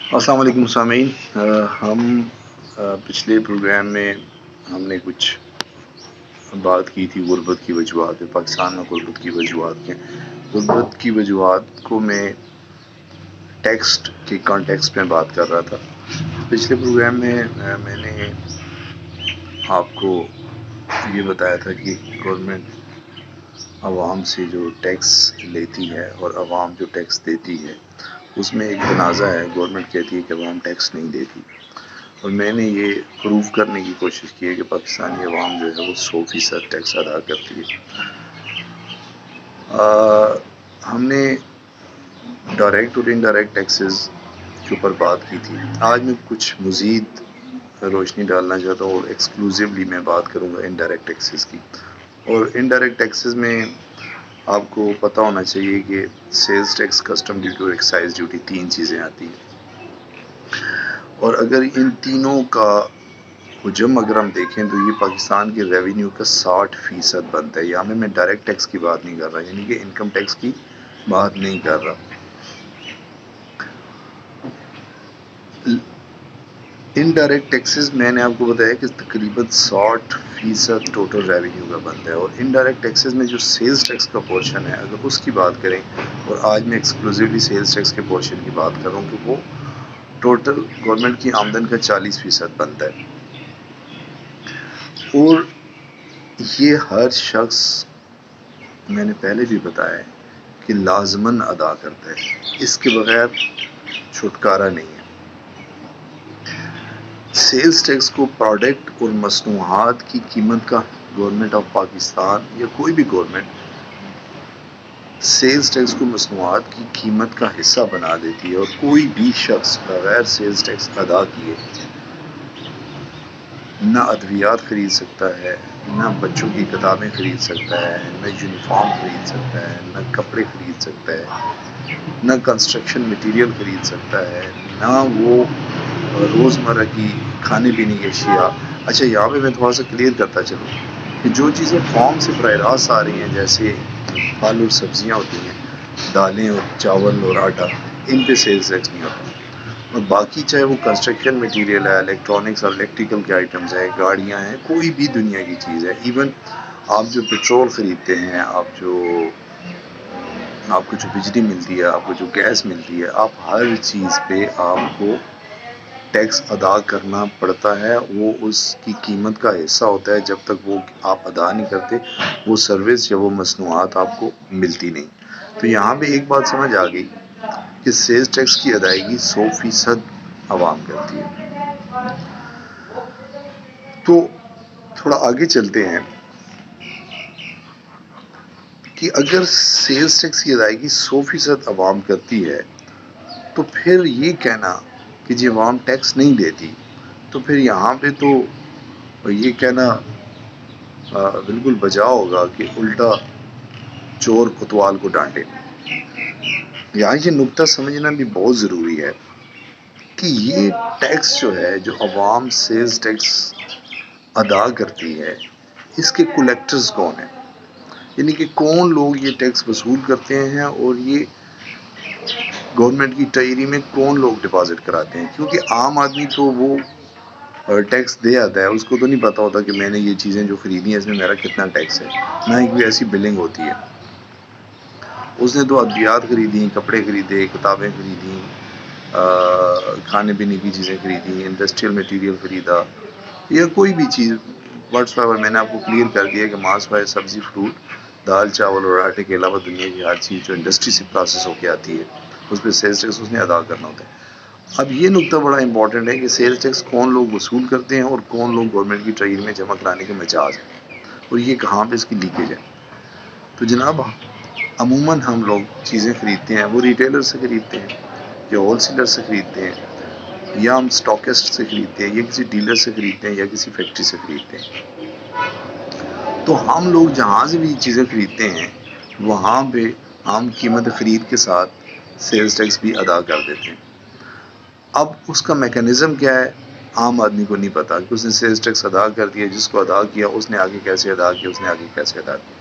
السلام علیکم سامعین، ہم پچھلے پروگرام میں ہم نے کچھ بات کی تھی غربت کی وجوہات پاکستان میں غربت کی وجوہات کے غربت کی وجوہات کو میں ٹیکسٹ کے کانٹیکسٹ میں بات کر رہا تھا۔ پچھلے پروگرام میں میں نے آپ کو یہ بتایا تھا کہ گورنمنٹ عوام سے جو ٹیکس لیتی ہے اور عوام جو ٹیکس دیتی ہے اس میں ایک تنازع ہے۔ گورنمنٹ کہتی ہے کہ عوام ٹیکس نہیں دیتی، اور میں نے یہ پروف کرنے کی کوشش کی ہے کہ پاکستانی عوام جو ہے وہ 100% ٹیکس ادا کرتی ہے۔ ہم نے ڈائریکٹ اور انڈائریکٹ ٹیکسز کے اوپر بات کی تھی۔ آج میں کچھ مزید روشنی ڈالنا چاہتا ہوں اور ایکسکلوزیولی میں بات کروں گا انڈائریکٹ ٹیکسز کی۔ اور انڈائریکٹ ٹیکسز میں آپ کو پتہ ہونا چاہیے کہ سیلز ٹیکس، کسٹم ڈیوٹی اور ایکسائز ڈیوٹی 3 چیزیں آتی ہیں، اور اگر ان تینوں کا حجم اگر ہم دیکھیں تو یہ پاکستان کے ریونیو کا 60% بنتا ہے۔ یہاں میں ڈائریکٹ ٹیکس کی بات نہیں کر رہا، یعنی کہ انکم ٹیکس کی بات نہیں کر رہا۔ انڈائریکٹ ٹیکسز میں نے آپ کو بتایا کہ تقریباً 60% ٹوٹل ریونیو کا بنتا ہے، اور انڈائریکٹ ٹیکسز میں جو سیلز ٹیکس کا پورشن ہے اگر اس کی بات کریں، اور آج میں ایکسکلوزیولی سیلز ٹیکس کے پورشن کی بات کر رہا ہوں، کہ وہ ٹوٹل گورنمنٹ کی آمدن کا 40% بنتا ہے، اور یہ ہر شخص، میں نے پہلے بھی بتایا ہے کہ لازماً ادا کرتا ہے، اس کے بغیر چھٹکارا نہیں ہے۔ سیلز ٹیکس کو پروڈکٹ اور مصنوعات کی قیمت کا گورنمنٹ آف پاکستان یا کوئی بھی گورنمنٹ سیلز ٹیکس کو مصنوعات کی قیمت کا حصہ بنا دیتی ہے، اور کوئی بھی شخص بغیر سیلز ٹیکس ادا کیے نہ ادویات خرید سکتا ہے، نہ بچوں کی کتابیں خرید سکتا ہے، نہ یونیفارم خرید سکتا ہے، نہ کپڑے خرید سکتا ہے، نہ کنسٹرکشن مٹیریل خرید سکتا ہے، نہ وہ روزمرہ کی کھانے پینے کی اشیاء۔ اچھا، یہاں پہ میں تھوڑا سا کلیئر کرتا چلوں کہ جو چیزیں فارم سے براہ راست آ رہی ہیں، جیسے پھل اور سبزیاں ہوتی ہیں، دالیں اور چاول اور آٹا، ان پہ سیلز ٹیکس نہیں ہوتا، اور باقی چاہے وہ کنسٹرکشن مٹیریل ہے، الیکٹرانکس اور الیکٹریکل کے آئٹمز ہیں، گاڑیاں ہیں، کوئی بھی دنیا کی چیز ہے، ایون آپ جو پیٹرول خریدتے ہیں، آپ کو جو بجلی ملتی ہے، آپ کو جو گیس ملتی ہے، آپ ہر چیز پہ آپ کو ٹیکس ادا کرنا پڑتا ہے۔ وہ اس کی قیمت کا حصہ ہوتا ہے، جب تک وہ آپ ادا نہیں کرتے وہ سروس یا وہ مصنوعات آپ کو ملتی نہیں۔ تو یہاں پہ ایک بات سمجھ آ گئی کہ سیلز ٹیکس کی ادائیگی 100% عوام کرتی ہے۔ تو تھوڑا آگے چلتے ہیں کہ اگر سیلز ٹیکس کی ادائیگی 100% عوام کرتی ہے تو پھر یہ کہنا کہ جی عوام ٹیکس نہیں دیتی، تو پھر یہاں پہ تو یہ کہنا بالکل بجا ہوگا کہ الٹا چور کوتوال کو ڈانٹے۔ یہاں یہ نقطہ سمجھنا بھی بہت ضروری ہے کہ یہ ٹیکس جو ہے، جو عوام سیلز ٹیکس ادا کرتی ہے، اس کے کلیکٹرز کون ہیں، یعنی کہ کون لوگ یہ ٹیکس وصول کرتے ہیں، اور یہ گورنمنٹ کی ٹائری میں کون لوگ ڈپازٹ کراتے ہیں۔ کیونکہ عام آدمی تو وہ ٹیکس دے آتا ہے، اس کو تو نہیں پتا ہوتا کہ میں نے یہ چیزیں جو خریدی ہیں اس میں میرا کتنا ٹیکس ہے، نہ ہی کوئی ایسی بلنگ ہوتی ہے۔ اس نے تو ادویات خریدی، کپڑے خریدے، کتابیں خریدیں، کھانے پینے کی چیزیں خریدیں، انڈسٹریل مٹیریل خریدا، یا کوئی بھی چیز واٹس ایور۔ میں نے آپ کو کلیئر کر دیا کہ ماس وائز سبزی، فروٹ، دال، چاول اور آٹے کے علاوہ دنیا کی ہر چیز جو انڈسٹری سے پروسیس ہو کے آتی ہے اس پہ سیلز ٹیکس اس نے ادا کرنا ہوتا ہے۔ اب یہ نقطہ بڑا امپورٹنٹ ہے کہ سیلز ٹیکس کون لوگ وصول کرتے ہیں اور کون لوگ گورنمنٹ کی ٹائری میں جمع کرانے کے مجاز ہیں، اور یہ کہاں پہ اس کی لیکیج ہے۔ تو جناب، عموماً ہم لوگ چیزیں خریدتے ہیں وہ ریٹیلر سے خریدتے ہیں، یا ہول سیلر سے خریدتے ہیں، یا ہم اسٹاکسٹ سے خریدتے ہیں، یا کسی ڈیلر سے خریدتے ہیں، یا کسی فیکٹری سے خریدتے ہیں۔ تو ہم لوگ جہاں سے بھی چیزیں خریدتے ہیں وہاں پہ ہم قیمت خرید کے ساتھ سیلز ٹیکس بھی ادا کر دیتے ہیں۔ اب اس کا میکانزم کیا ہے، عام آدمی کو نہیں پتا کہ اس نے سیلز ٹیکس ادا کر دیا، جس کو ادا کیا اس نے آگے کیسے ادا کیا، اس نے آگے کیسے ادا کیا۔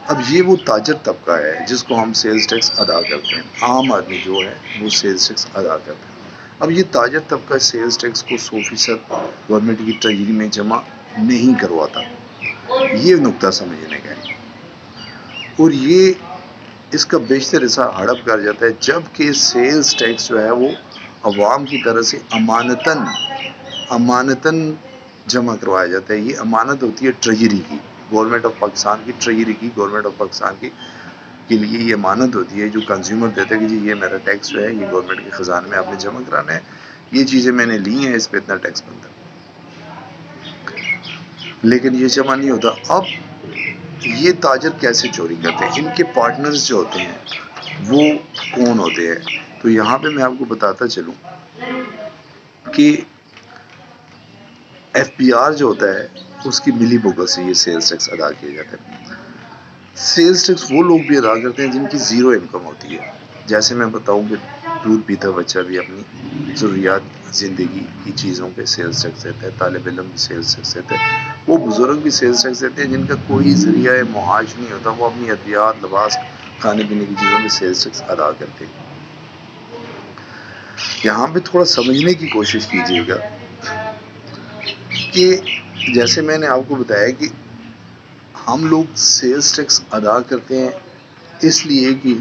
اب یہ وہ تاجر طبقہ ہے جس کو ہم سیلز ٹیکس ادا کرتے ہیں، عام آدمی جو ہے وہ سیلز ٹیکس ادا کرتے ہیں۔ اب یہ تاجر طبقہ سیلز ٹیکس کو 100% گورنمنٹ کی ٹریجری میں جمع نہیں کرواتا، یہ نقطہ سمجھنے کا ہے، اور یہ اس کا بیشتر حصہ ہڑپ کر جاتا ہے، جبکہ سیلز ٹیکس جو ہے وہ عوام کی طرف سے امانتاً جمع کروایا جاتا ہے. یہ امانت ہوتی ہے ٹریجری کی، گورنمنٹ آف پاکستان کی ٹریجری کی، گورنمنٹ آف پاکستان کی کے لیے یہ امانت ہوتی ہے جو کنزیومر دیتا ہے کہ جی یہ میرا ٹیکس جو ہے یہ گورنمنٹ کے خزانے میں آپ نے جمع کرانا ہے، یہ چیزیں میں نے لی ہیں، اس پہ اتنا ٹیکس بنتا ہے، لیکن یہ جمع نہیں ہوتا. اب یہ تاجر کیسے چوری کرتے ہیں، ان کے پارٹنرز جو ہوتے ہیں وہ کون ہوتے ہیں؟ تو یہاں پہ میں آپ کو بتاتا چلوں کہ ایف پی آر جو ہوتا ہے اس کی ملی بھگت سے یہ سیلز ٹیکس ادا کیا جاتا ہے. سیلز ٹیکس وہ لوگ بھی ادا کرتے ہیں جن کی زیرو انکم ہوتی ہے، جیسے میں بتاؤں کہ دودھ پیتا بچہ بھی اپنی ضروریات زندگی کی چیزوں پہ سیلز ٹیکس دیتا ہے، طالب علم بھی سیلز ٹیکس دیتا ہے، وہ بزرگ بھی سیلز ٹیکس دیتے ہیں جن کا کوئی ذریعہ معاش نہیں ہوتا، وہ اپنی ادویات، لباس، کھانے پینے کی چیزوں پہ سیلز ٹیکس ادا کرتے ہیں. یہاں پہ تھوڑا سمجھنے کی کوشش کیجیے گا کہ جیسے میں نے آپ کو بتایا کہ ہم لوگ سیلز ٹیکس ادا کرتے ہیں اس لیے کہ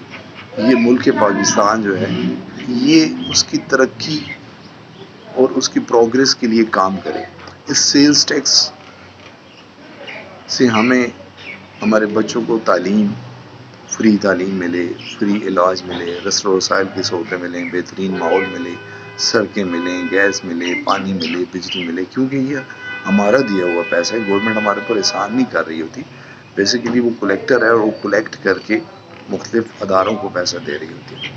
یہ ملک پاکستان جو ہے یہ اس کی ترقی اور اس کی پروگریس کے لیے کام کرے. اس سیلز ٹیکس سے ہمیں ہمارے بچوں کو فری تعلیم ملے، فری علاج ملے، رسل و رسائل کی سہولتیں ملیں، بہترین ماحول ملے، سڑکیں ملیں، گیس ملے، پانی ملے، بجلی ملے، کیونکہ یہ ہمارا دیا ہوا پیسہ ہے. گورنمنٹ ہمارے پر احسان نہیں کر رہی ہوتی، بیسیکلی وہ کلیکٹر ہے اور وہ کلیکٹ کر کے مختلف اداروں کو پیسہ دے رہی ہوتی ہے،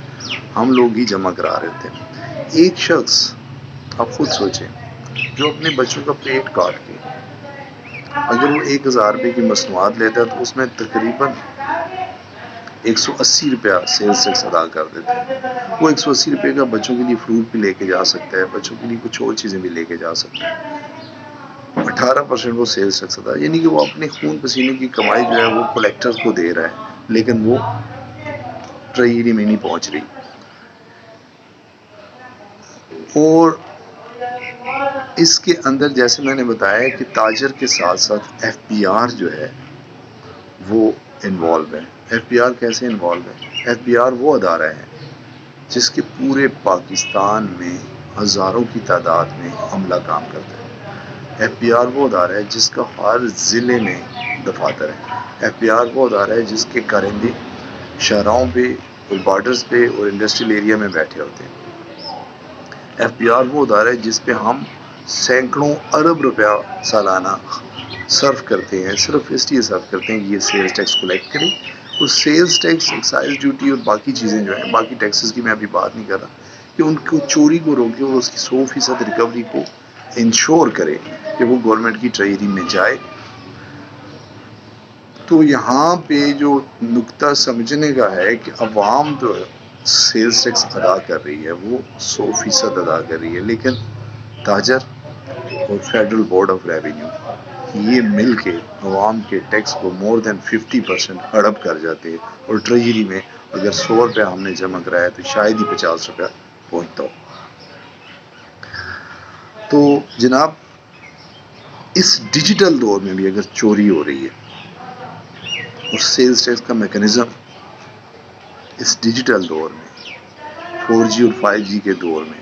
ہم لوگ ہی جمع کرا رہے ہوتے ہیں. ایک شخص آپ خود سوچیں جو اپنے بچوں کا پیٹ کاٹ کے اگر وہ 1000 روپے کی مصنوعات لیتا ہے تو اس میں تقریباً 180 روپیہ سیلز ٹیکس ادا کر دیتا ہے. وہ 180 روپے کا بچوں کے لیے فروٹ بھی لے کے جا سکتا ہے، بچوں کے لیے کچھ اور چیزیں بھی لے کے جا سکتا ہے. 18% وہ سیلز ٹیکس ادا، یعنی کہ وہ اپنے خون پسینے کی کمائی جو ہے وہ کلیکٹر کو دے رہا ہے، لیکن وہ ٹریجری میں نہیں پہنچ رہی. اور اس کے اندر جیسے میں نے بتایا کہ تاجر کے ساتھ ساتھ ایف پی آر جو ہے وہ انوالو ہے. ایف پی آر کیسے انوالو ہے؟ ایف پی آر وہ ادارہ ہے جس کے پورے پاکستان میں ہزاروں کی تعداد میں عملہ کام کرتا ہے. ایف پی آر وہ ادارہ ہے جس کا ہر ضلع میں دفاتر ہے. ایف پی آر وہ ادارہ ہے جس کے کارندے شاہراہوں پہ اور بارڈرز پہ اور انڈسٹریل ایریا میں بیٹھے ہوتے ہیں. ایف پی آر وہ ادارہ ہے جس پہ ہم سینکڑوں ارب روپیہ سالانہ صرف کرتے ہیں، صرف اس لیے صرف کرتے ہیں کہ یہ سیلز ٹیکس کلیکٹ کریں. اور سیلز ٹیکس، ایکسائز ڈیوٹی اور باقی چیزیں جو ہیں، باقی ٹیکسز کی میں ابھی بات نہیں کر رہا، کہ ان کو چوری کو روکے اور اس کی 100% ریکوری کو انشور کرے کہ وہ گورنمنٹ کی ٹریجری میں جائے. تو یہاں پہ جو نقطہ سمجھنے کا ہے کہ عوام جو سیلز ٹیکس ادا کر رہی ہے وہ 100% ادا کر رہی ہے، لیکن تاجر اور فیڈرل بورڈ آف ریونیو یہ مل کے عوام کے ٹیکس کو مور دین 50% ہڑپ کر جاتے ہیں. اور ٹریجری میں اگر 100 روپیہ ہم نے جمع کرایا تو شاید ہی 50 روپیہ پہنچتا ہو. تو جناب اس ڈیجیٹل دور میں بھی اگر چوری ہو رہی ہے اور سیلز ٹیکس کا میکانزم اس ڈیجیٹل دور میں 4G اور 5G کے دور میں،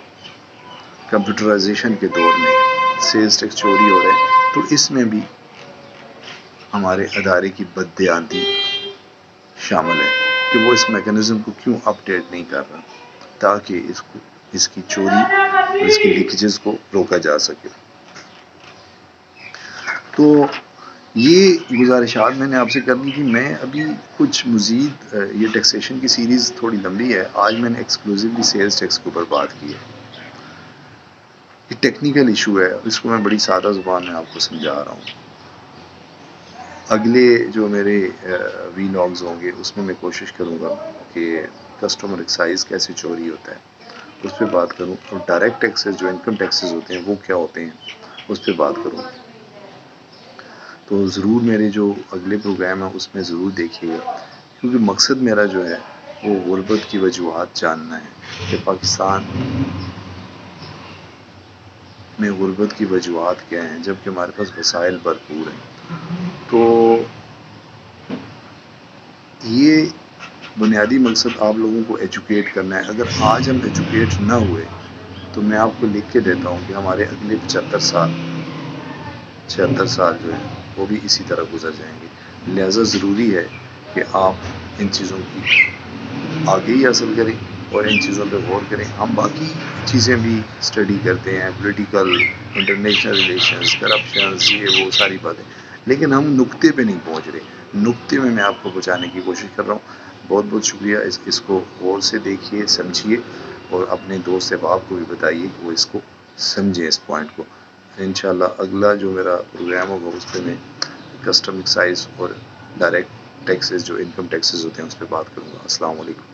کمپیوٹرائزیشن کے دور میں سیلز ٹیکس چوری ہو رہے ہیں، تو اس میں بھی ہمارے ادارے کی بددیانتی شامل ہے کہ وہ اس میکانزم کو کیوں اپ ڈیٹ نہیں کر رہا تاکہ اس کی چوری اور اس کی لیکیجز کو روکا جا سکے. تو یہ گزارشات میں نے آپ سے کرنی تھی. میں ابھی کچھ مزید یہ ٹیکسیشن کی سیریز تھوڑی لمبی ہے، آج میں نے ایکسکلوزیولی سیلز ٹیکس کے اوپر بات کی ہے. یہ ٹیکنیکل ایشو ہے، اس کو میں بڑی سادہ زبان میں آپ کو سمجھا رہا ہوں. اگلے جو میرے وی لاگز ہوں گے اس میں کوشش کروں گا کہ کسٹمر ایکسائز کیسے چوری ہوتا ہے اس پہ بات کروں، اور ڈائریکٹ ٹیکسز جو انکم ٹیکسز ہوتے ہیں وہ کیا ہوتے ہیں اس پہ بات کروں. تو ضرور میرے جو اگلے پروگرام ہیں اس میں ضرور دیکھیے گا، کیونکہ مقصد میرا جو ہے وہ غربت کی وجوہات جاننا ہے کہ پاکستان میں غربت کی وجوہات کیا ہیں جبکہ ہمارے پاس وسائل بھرپور ہیں. تو یہ بنیادی مقصد آپ لوگوں کو ایجوکیٹ کرنا ہے. اگر آج ہم ایجوکیٹ نہ ہوئے تو میں آپ کو لکھ کے دیتا ہوں کہ ہمارے اگلے 76 سال جو ہیں وہ بھی اسی طرح گزر جائیں گے. لہذا ضروری ہے کہ آپ ان چیزوں کی آگہی حاصل کریں اور ان چیزوں پہ غور کریں. ہم باقی چیزیں بھی اسٹڈی کرتے ہیں، پولیٹیکل، انٹرنیشنل ریلیشنز، کرپشنز، یہ وہ ساری باتیں، لیکن ہم نقطے پہ نہیں پہنچ رہے. نقطے میں آپ کو پہنچانے کی کوشش کر رہا ہوں. بہت بہت شکریہ. اس کو غور سے دیکھیے، سمجھیے اور اپنے دوست احباب کو بھی بتائیے کہ وہ اس کو سمجھیں، اس پوائنٹ کو. انشاءاللہ اگلا جو میرا پروگرام ہوگا اس پہ میں کسٹم ایکسائز اور ڈائریکٹ ٹیکسز جو انکم ٹیکسز ہوتے ہیں اس پہ بات کروں گا. السلام علیکم.